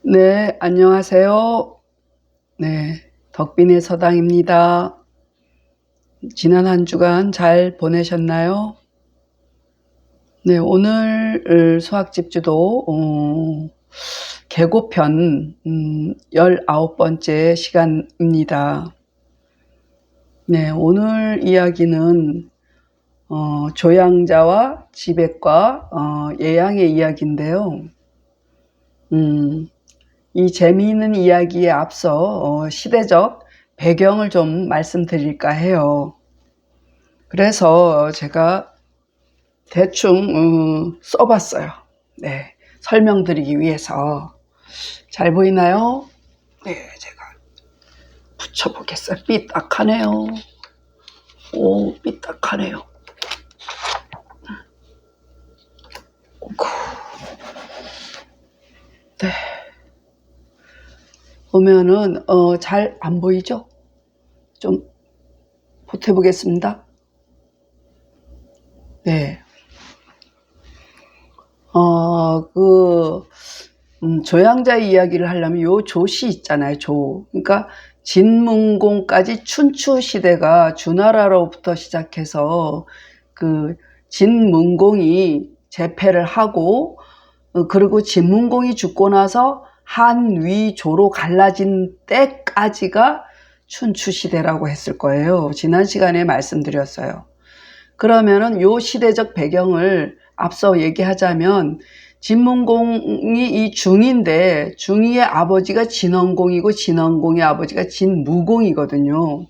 네, 안녕하세요. 네, 덕빈의 서당입니다. 지난 한 주간 잘 보내셨나요? 네, 오늘 수학 집주도 계고편 19번째 시간입니다. 네, 오늘 이야기는 조양자와 지백과 예양의 이야기인데요. 이 재미있는 이야기에 앞서 시대적 배경을 좀 말씀드릴까 해요. 그래서 제가 대충 써봤어요. 네, 설명드리기 위해서. 잘 보이나요? 네, 제가 붙여보겠어요. 삐딱하네요. 오, 삐딱하네요. 네. 보면은 잘 안 보이죠? 좀 보태보겠습니다. 네. 조양자의 이야기를 하려면 요 조시 있잖아요. 조. 그러니까 진문공까지 춘추 시대가 주나라로부터 시작해서 그 진문공이 재패를 하고 그리고 진문공이 죽고 나서 한위조로 갈라진 때까지가 춘추 시대라고 했을 거예요. 지난 시간에 말씀드렸어요. 그러면은 요 시대적 배경을 앞서 얘기하자면 진문공이 이 중인데 중이의 아버지가 진헌공이고 진헌공의 아버지가 진무공이거든요.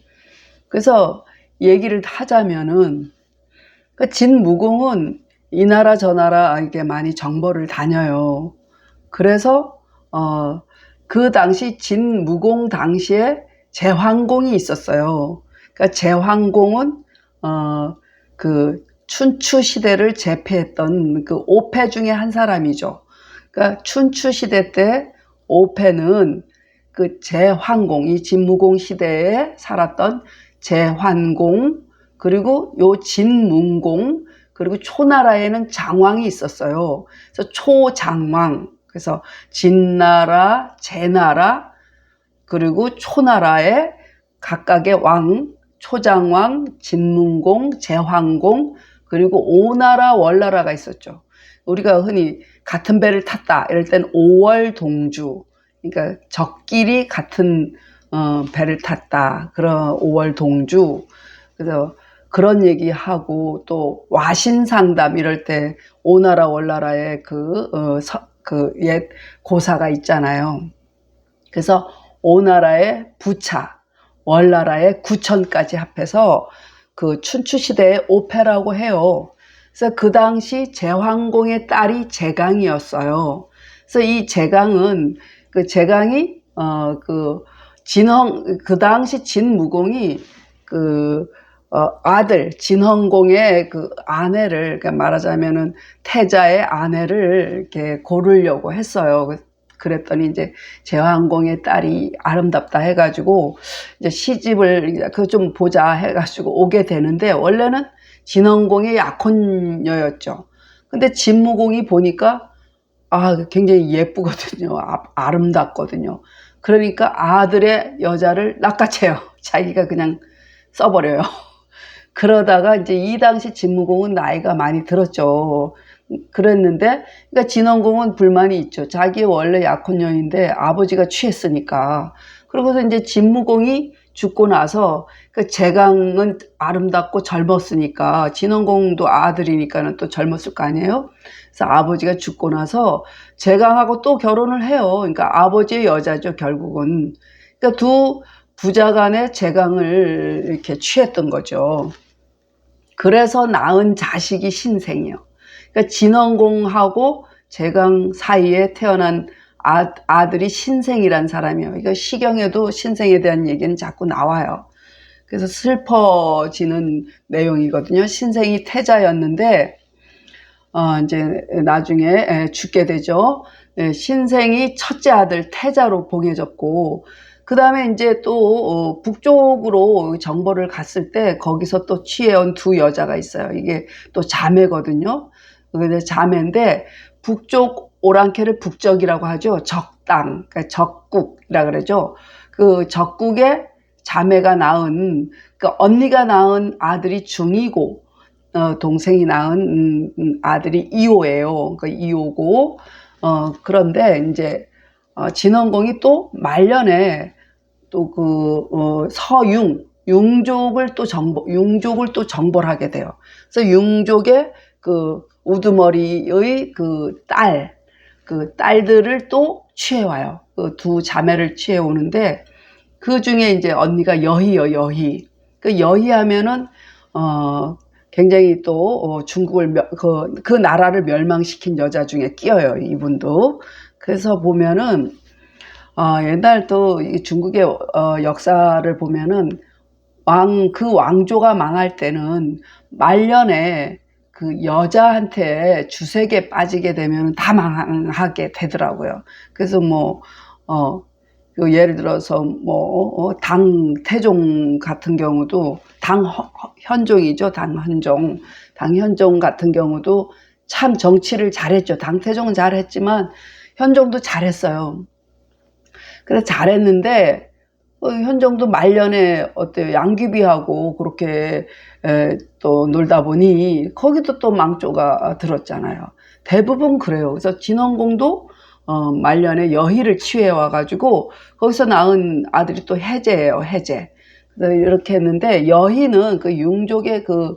그래서 얘기를 하자면은 그 진무공은 이 나라 저 나라 이게 많이 정벌을 다녀요. 그래서 그 당시 진무공 당시에 제황공이 있었어요. 그러니까 제황공은 그 춘추 시대를 제패했던 그 5패 중에 한 사람이죠. 그러니까 춘추 시대 때 5패는 그 제황공, 이 진무공 시대에 살았던 제환공, 그리고 요 진문공, 그리고 초나라에는 장왕이 있었어요. 그래서 초장왕, 그래서 진나라, 제나라, 그리고 초나라의 각각의 왕, 초장왕, 진문공, 제황공, 그리고 오나라, 월나라가 있었죠. 우리가 흔히 같은 배를 탔다 이럴 땐 오월동주, 그러니까 적끼리 같은 배를 탔다, 그런 오월동주. 그래서 그런 얘기하고 또 와신상담 이럴 때 오나라 월나라의 그 옛 고사가 있잖아요. 그래서 오나라의 부차, 월나라의 구천까지 합해서 그 춘추시대의 5패라고 해요. 그래서 그 당시 제황공의 딸이 제강이었어요. 그래서 이 제강은 그 제강이 그 당시 진무공이 아들 진헌공의 그 아내를, 그러니까 말하자면은 태자의 아내를 이렇게 고르려고 했어요. 그랬더니 이제 제왕공의 딸이 아름답다 해가지고 이제 시집을 그 좀 보자 해가지고 오게 되는데, 원래는 진헌공의 약혼녀였죠. 근데 진무공이 보니까 굉장히 예쁘거든요. 아름답거든요. 그러니까 아들의 여자를 낚아채요. 자기가 그냥 써버려요. 그러다가 이제 이 당시 진무공은 나이가 많이 들었죠. 그랬는데, 그러니까 진헌공은 불만이 있죠. 자기 원래 약혼녀인데 아버지가 취했으니까. 그러고서 이제 진무공이 죽고 나서 그 제강은 아름답고 젊었으니까, 진헌공도 아들이니까는 또 젊었을 거 아니에요. 그래서 아버지가 죽고 나서 제강하고 또 결혼을 해요. 그러니까 아버지의 여자죠, 결국은. 그러니까 두 부자 간에 제강을 이렇게 취했던 거죠. 그래서 낳은 자식이 신생이요. 그러니까 진헌공하고 제강 사이에 태어난 아들이 신생이란 사람이에요. 이거 시경에도 신생에 대한 얘기는 자꾸 나와요. 그래서 슬퍼지는 내용이거든요. 신생이 태자였는데 이제 나중에 죽게 되죠. 신생이 첫째 아들 태자로 봉해졌고, 그 다음에 이제 또 북쪽으로 정벌을 갔을 때 거기서 또 취해온 두 여자가 있어요. 이게 또 자매거든요. 근데 자매인데 북쪽 오랑캐를 북적이라고 하죠. 적당, 그러니까 적국이라 그러죠. 그 적국의 자매가 낳은, 그 언니가 낳은 아들이 중이고, 동생이 낳은 아들이 이호예요. 그 이호고, 그런데 이제 진원공이 또 말년에 또 융족을 또 정벌하게 돼요. 그래서 융족의 그 우두머리의 그 딸들을 또 취해와요. 그 두 자매를 취해오는데, 그 중에 이제 언니가 여희요, 여희. 그 여희 하면은, 굉장히 또, 중국을, 그 나라를 멸망시킨 여자 중에 끼어요, 이분도. 그래서 보면은, 옛날 또 중국의 역사를 보면은 그 왕조가 망할 때는 말년에 그 여자한테 주색에 빠지게 되면 다 망하게 되더라고요. 그래서 그 예를 들어서 당태종 같은 경우도 당현종이죠. 당현종 같은 경우도 참 정치를 잘했죠. 당태종은 잘했지만 현종도 잘했어요. 그래서 잘했는데 현종도 말년에 어때요? 양귀비하고 그렇게 또 놀다 보니 거기도 또 망조가 들었잖아요. 대부분 그래요. 그래서 진원공도 말년에 여희를 취해 와가지고 거기서 낳은 아들이 또 해제예요. 해제. 그래서 이렇게 했는데 여희는 그 융족의 그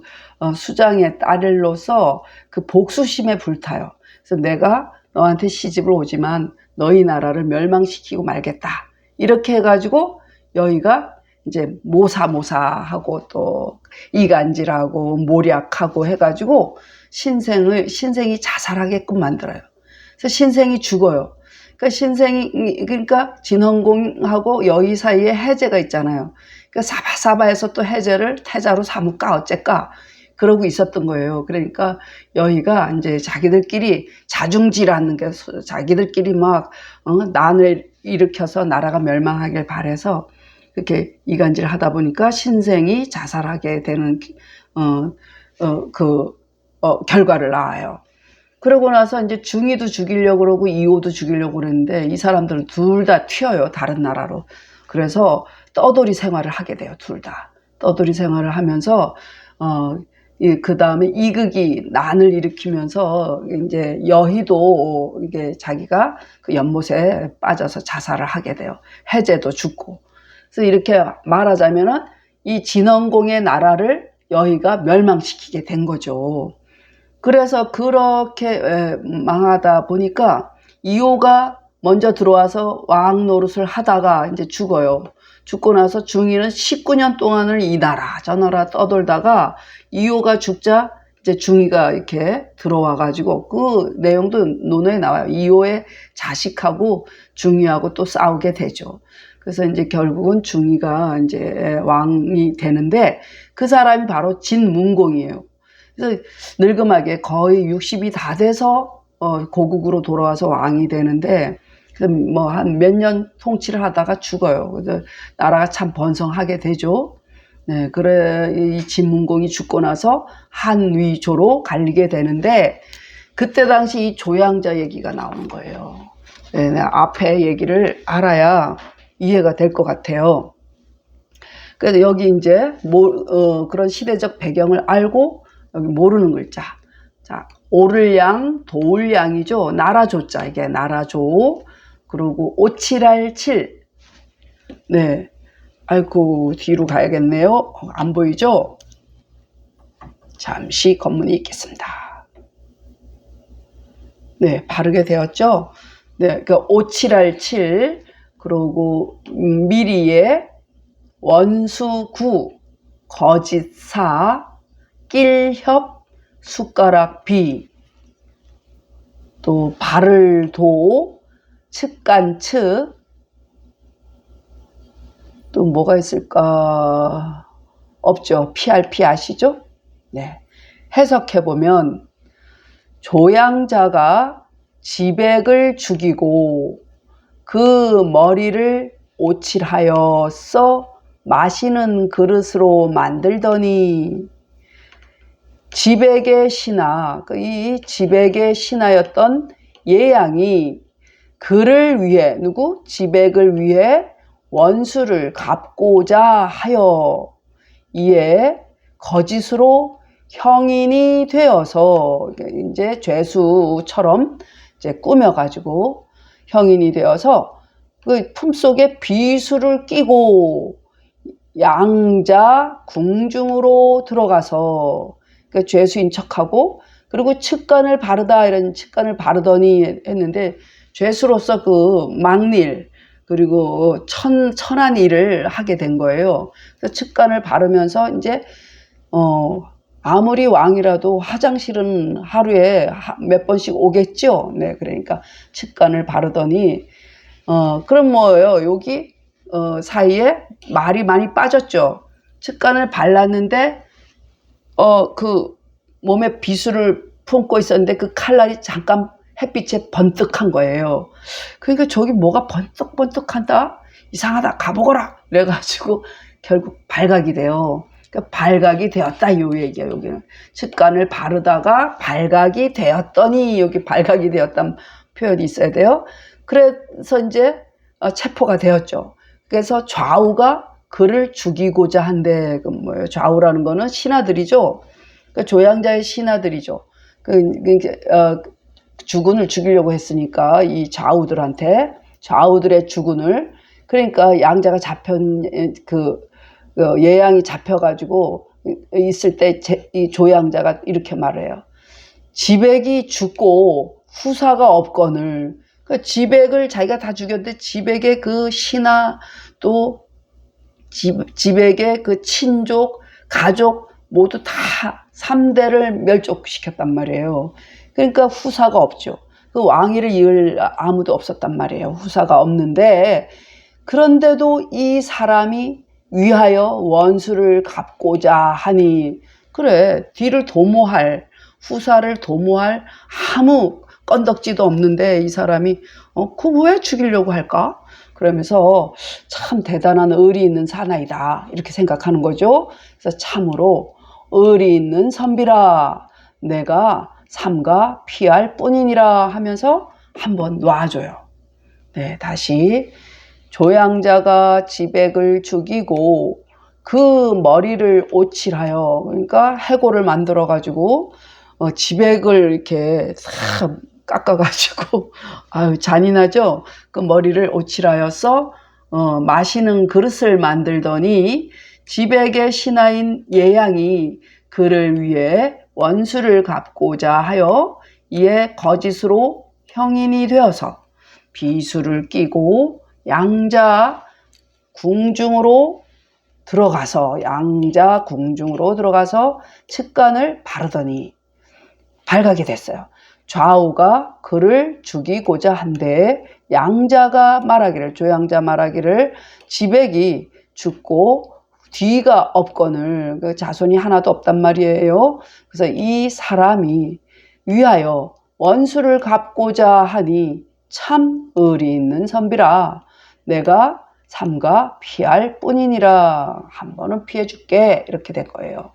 수장의 딸로서 그 복수심에 불타요. 그래서 내가 너한테 시집을 오지만 너희 나라를 멸망시키고 말겠다. 이렇게 해가지고 여희가 이제 모사하고 또 이간질하고 모략하고 해가지고 신생이 자살하게끔 만들어요. 그래서 신생이 죽어요. 그러니까 진헌공하고 여희 사이에 해제가 있잖아요. 그러니까 사바사바해서 또 해제를 태자로 삼을까 어째까 그러고 있었던 거예요. 그러니까 여희가 이제 자기들끼리 자중질하는 게 자기들끼리 막 난을 일으켜서 나라가 멸망하길 바래서 그렇게 이간질을 하다 보니까 신생이 자살하게 되는 결과를 낳아요. 그러고 나서 이제 중이도 죽이려고 그러고 이호도 죽이려고 그랬는데 이 사람들은 둘 다 튀어요. 다른 나라로. 그래서 떠돌이 생활을 하게 돼요. 둘 다. 떠돌이 생활을 하면서 그 다음에 이극이 난을 일으키면서 이제 여희도 이게 자기가 그 연못에 빠져서 자살을 하게 돼요. 해제도 죽고. 그래서 이렇게 말하자면은 이 진원공의 나라를 여희가 멸망시키게 된 거죠. 그래서 그렇게 망하다 보니까 이호가 먼저 들어와서 왕 노릇을 하다가 이제 죽어요. 죽고 나서 중이는 19년 동안을 이 나라 저 나라 떠돌다가 이호가 죽자 이제 중이가 이렇게 들어와 가지고 그 내용도 논어에 나와요. 이호의 자식하고 중이하고 또 싸우게 되죠. 그래서 이제 결국은 중이가 이제 왕이 되는데 그 사람이 바로 진문공이에요. 그래서 늙음하게 거의 60이 다 돼서 고국으로 돌아와서 왕이 되는데 뭐 한 몇 년 통치를 하다가 죽어요. 그래서 나라가 참 번성하게 되죠. 네, 그래 이 진문공이 죽고 나서 한위조로 갈리게 되는데 그때 당시 이 조양자 얘기가 나오는 거예요. 네, 앞에 얘기를 알아야 이해가 될 것 같아요. 그래서 여기 이제 그런 시대적 배경을 알고 여기 모르는 글자. 자, 오를양, 도울양이죠. 나라조자 이게 나라조. 그리고 오칠할 칠. 네. 아이고 뒤로 가야겠네요. 안 보이죠? 잠시 검문이 있겠습니다. 네, 바르게 되었죠? 네, 그 오칠할 칠. 그리고 미리에 원수구, 거짓사, 낄협, 숟가락비, 또 발을도, 측간측, 또 뭐가 있을까? 없죠. PRP 아시죠? 네. 해석해보면 조양자가 지백을 죽이고 그 머리를 오칠하여서 마시는 그릇으로 만들더니 지백의 신하, 이 지백의 신하였던 예양이 그를 위해 누구? 지백을 위해 원수를 갚고자 하여 이에 거짓으로 형인이 되어서 이제 죄수처럼 이제 꾸며가지고 형인이 되어서 그 품속에 비수를 끼고 양자 궁중으로 들어가서 그 죄수인 척하고 그리고 측간을 바르다 이런 측간을 바르더니 했는데 죄수로서 그 막일 그리고 천한 일을 하게 된 거예요. 그래서 측간을 바르면서 이제 아무리 왕이라도 화장실은 하루에 몇 번씩 오겠죠. 네, 그러니까 측간을 바르더니 그럼 뭐예요? 여기 사이에 말이 많이 빠졌죠. 측간을 발랐는데 그 몸에 비수를 품고 있었는데 그 칼날이 잠깐 햇빛에 번뜩한 거예요. 그러니까 저기 뭐가 번뜩번뜩한다? 이상하다. 가보거라. 그래가지고 결국 발각이 돼요. 그러니까 발각이 되었다. 요 얘기야. 여기는 측간을 바르다가 발각이 되었더니 여기 발각이 되었다는 표현이 있어야 돼요. 그래서 이제 체포가 되었죠. 그래서 좌우가 그를 죽이고자 한데 그 뭐예요? 좌우라는 거는 신하들이죠. 그러니까 조양자의 신하들이죠. 주군을 죽이려고 했으니까 이 좌우들의 주군을 그러니까 양자가 예양이 잡혀가지고 있을 때 이 조양자가 이렇게 말해요. 지백이 죽고 후사가 없거늘. 그 지백을 자기가 다 죽였는데 지백의 그 신하 또 지백의 그 친족 가족 모두 다 3대를 멸족시켰단 말이에요. 그러니까 후사가 없죠. 그 왕위를 이을 아무도 없었단 말이에요. 후사가 없는데 그런데도 이 사람이 위하여 원수를 갚고자 하니 그래 뒤를 도모할 후사를 도모할 아무 건덕지도 없는데 이 사람이 그 왜 죽이려고 할까? 그러면서 참 대단한 의리 있는 사나이다 이렇게 생각하는 거죠. 그래서 참으로 의리 있는 선비라 내가 삼가 피할 뿐이니라 하면서 한번 놔줘요. 네, 다시 조양자가 지백을 죽이고 그 머리를 오칠하여 그러니까 해골을 만들어 가지고 지백을 이렇게 싹 깎아가지고 아유 잔인하죠. 그 머리를 오칠하여서 마시는 그릇을 만들더니 지백의 신하인 예양이 그를 위해 원수를 갚고자 하여 이에 거짓으로 형인이 되어서 비수를 끼고 양자 궁중으로 들어가서 측간을 바르더니 발각이 됐어요. 좌우가 그를 죽이고자 한데 양자가 말하기를 조양자 말하기를 지백이 죽고 뒤가 없거늘 그 자손이 하나도 없단 말이에요. 그래서 이 사람이 위하여 원수를 갚고자 하니 참 의리 있는 선비라 내가 삼가 피할 뿐이니라 한 번은 피해 줄게 이렇게 된 거예요.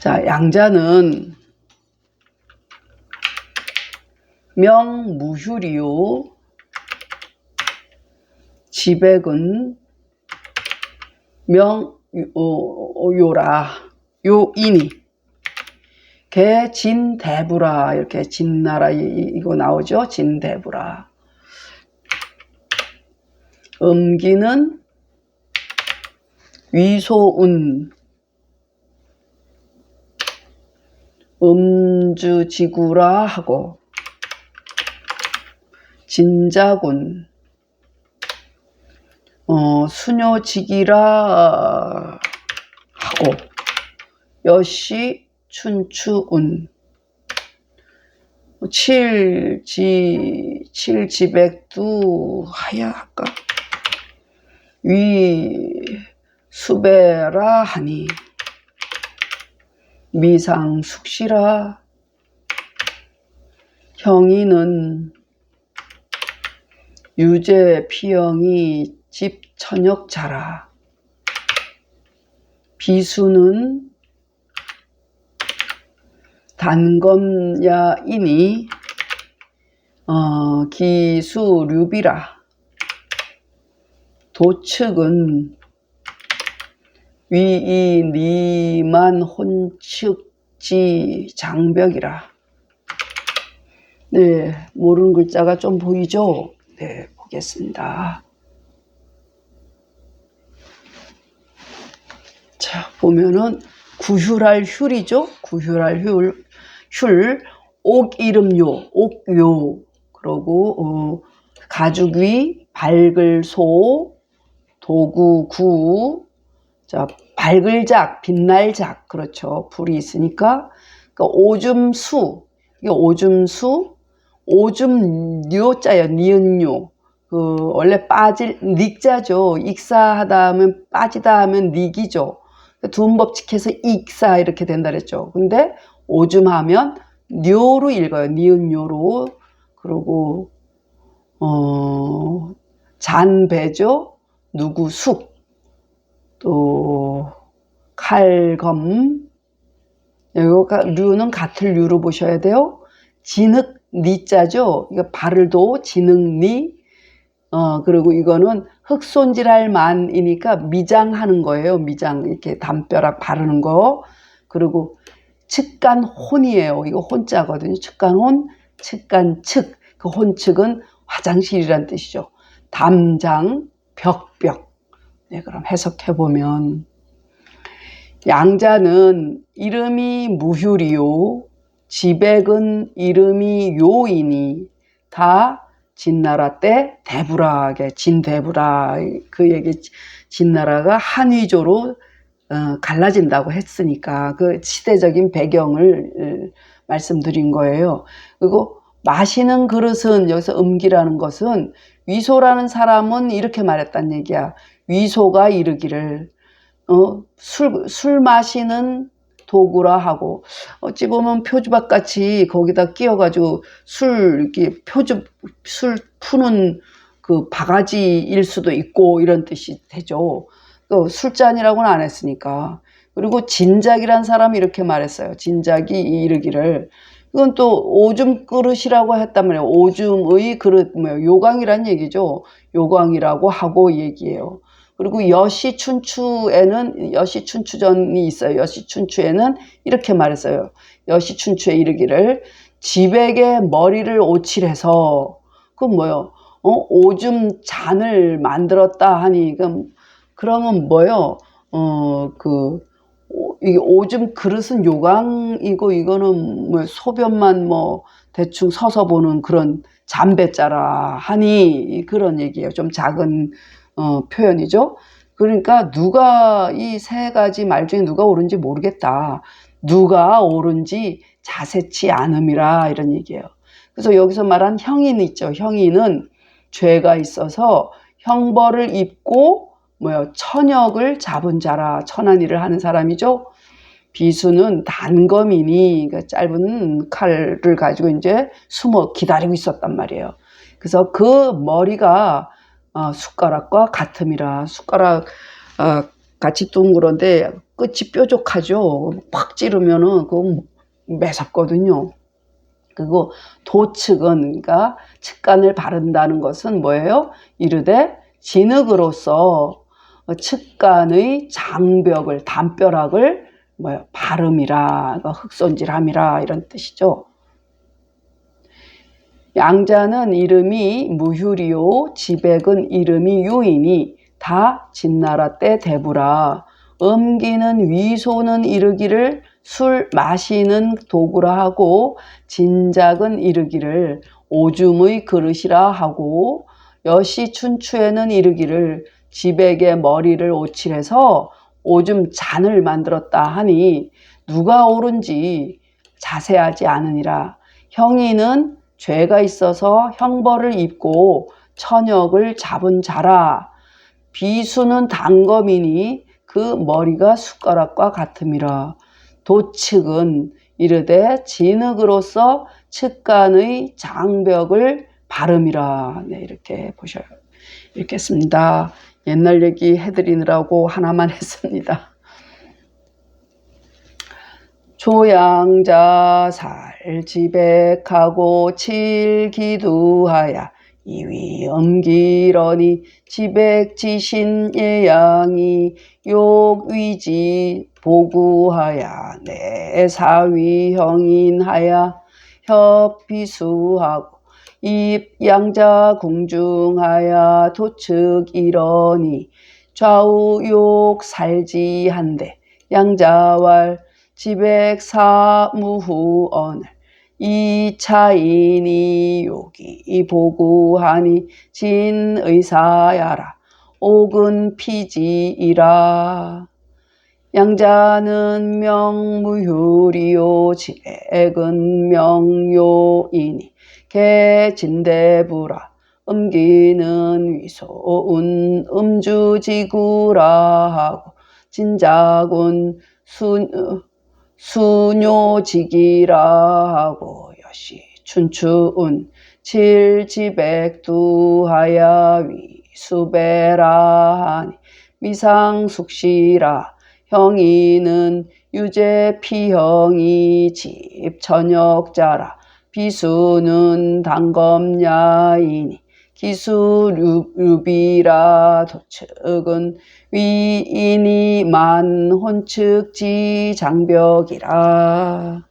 자, 양자는 명무휴리요 지백은 명요라 요인이 개 진대부라 이렇게 진나라 이거 나오죠. 진대부라 음기는 위소운 음주지구라 하고 진자군 수녀지기라 하고 여시 춘추운 칠지백두 하야 할까 위 수배라 하니 미상숙시라 형이는 유제 피영이 집천역자라 비수는 단검야이니 기수류비라. 도측은 위이 니만 혼측지 장벽이라. 네, 모르는 글자가 좀 보이죠? 네, 보겠습니다. 자, 보면은 구휼할 휼이죠? 구휼할 휼, 옥이름요, 옥요, 그러고 가죽위, 밝을 소, 도구 구, 자, 밝을 작, 빛날 작, 그렇죠. 불이 있으니까. 그러니까 오줌수, 이게 오줌수, 오줌뇨자요, 니은뇨. 원래 빠질, 닉자죠. 익사하다 하면, 빠지다 하면 닉이죠. 두음법칙해서 익사 이렇게 된다 그랬죠. 근데 오줌하면 뇨로 읽어요. 니은뇨로. 그리고 잔배죠. 누구 숙. 또 칼검. 여기가 류는 같을 류로 보셔야 돼요. 진흙 니자죠. 이거 발을 도 진흙 니. 그리고 이거는 흙손질할 만이니까 미장하는 거예요. 미장, 이렇게 담벼락 바르는 거. 그리고 측간혼이에요. 이거 혼자거든요. 측간혼, 측간측. 그 혼측은 화장실이란 뜻이죠. 담장, 벽벽. 네, 그럼 해석해보면, 양자는 이름이 무휴리요, 지백은 이름이 요이니, 다 진나라 때 대부라게, 진대부라, 그 얘기, 진나라가 한위조로 갈라진다고 했으니까 그 시대적인 배경을 말씀드린 거예요. 그리고 마시는 그릇은, 여기서 음기라는 것은 위소라는 사람은 이렇게 말했단 얘기야. 위소가 이르기를 술 마시는 도구라 하고, 어찌 보면 표주박 같이 거기다 끼워가지고 이렇게 술 푸는 그 바가지일 수도 있고 이런 뜻이 되죠. 술잔이라고는 안 했으니까. 그리고 진작이란 사람이 이렇게 말했어요. 진작이 이르기를. 이건 또 오줌 그릇이라고 했단 말이에요. 오줌의 그릇, 요광이란 얘기죠. 요광이라고 하고 얘기해요. 그리고 여시춘추에는, 여시춘추전이 있어요. 여시춘추에는 이렇게 말했어요. 여시춘추에 이르기를 지백의 머리를 오칠해서, 그건 뭐요? 오줌 잔을 만들었다 하니, 그러면 뭐요? 이게 오줌 그릇은 요강이고, 이거는 뭐 소변만 대충 서서 보는 그런 잠배자라 하니, 그런 얘기예요. 좀 작은 표현이죠. 그러니까 누가, 이 세 가지 말 중에 누가 옳은지 모르겠다. 누가 옳은지 자세치 않음이라, 이런 얘기예요. 그래서 여기서 말한 형인 있죠. 형인은 죄가 있어서 형벌을 입고 천역을 잡은 자라, 천한 일을 하는 사람이죠. 비수는 단검이니, 그러니까 짧은 칼을 가지고 이제 숨어 기다리고 있었단 말이에요. 그래서 그 머리가 숟가락과 같음이라. 숟가락 같이 둥그런데 끝이 뾰족하죠. 팍 찌르면은 그건 매섭거든요. 그리고 도측은, 그러니까 측간을 바른다는 것은 뭐예요? 이르되 진흙으로서 측간의 장벽을, 담벼락을 바름이라, 흙손질함이라, 이런 뜻이죠. 양자는 이름이 무휴리요, 지백은 이름이 유이니, 다 진나라 때 대부라. 음기는 위소는 이르기를 술 마시는 도구라 하고, 진작은 이르기를 오줌의 그릇이라 하고, 여시춘추에는 이르기를 지백의 머리를 오칠해서 오줌 잔을 만들었다 하니, 누가 옳은지 자세하지 않으니라. 형이는 죄가 있어서 형벌을 입고 천역을 잡은 자라. 비수는 단검이니 그 머리가 숟가락과 같음이라. 도측은 이르되 진흙으로서 측간의 장벽을 바름이라. 네, 이렇게 보셔요. 읽겠습니다. 옛날 얘기 해드리느라고 하나만 했습니다. 조양자 살지백하고 칠기두하야 이위 엄기러니 지백지신 예양이 욕위지 보구하야 내 사위형인하야 협비수하고 입양자 궁중하야 도측이러니 좌우욕 살지한데 양자왈 지백사무후언을 이차이니 욕이 보구하니 진의사야라 옥은피지이라. 양자는 명무휴리요 지백은 명요이니 개진대부라 음기는 위소운 음주지구라 하고 진작은 수뇨지기라 하고 여시 춘추운 칠지백두하야 위수배라 하니 미상숙시라 형이는 유제피형이 집천역자라 비수는 단검야이니 기수류비라 도측은 위인이 만혼측지 장벽이라.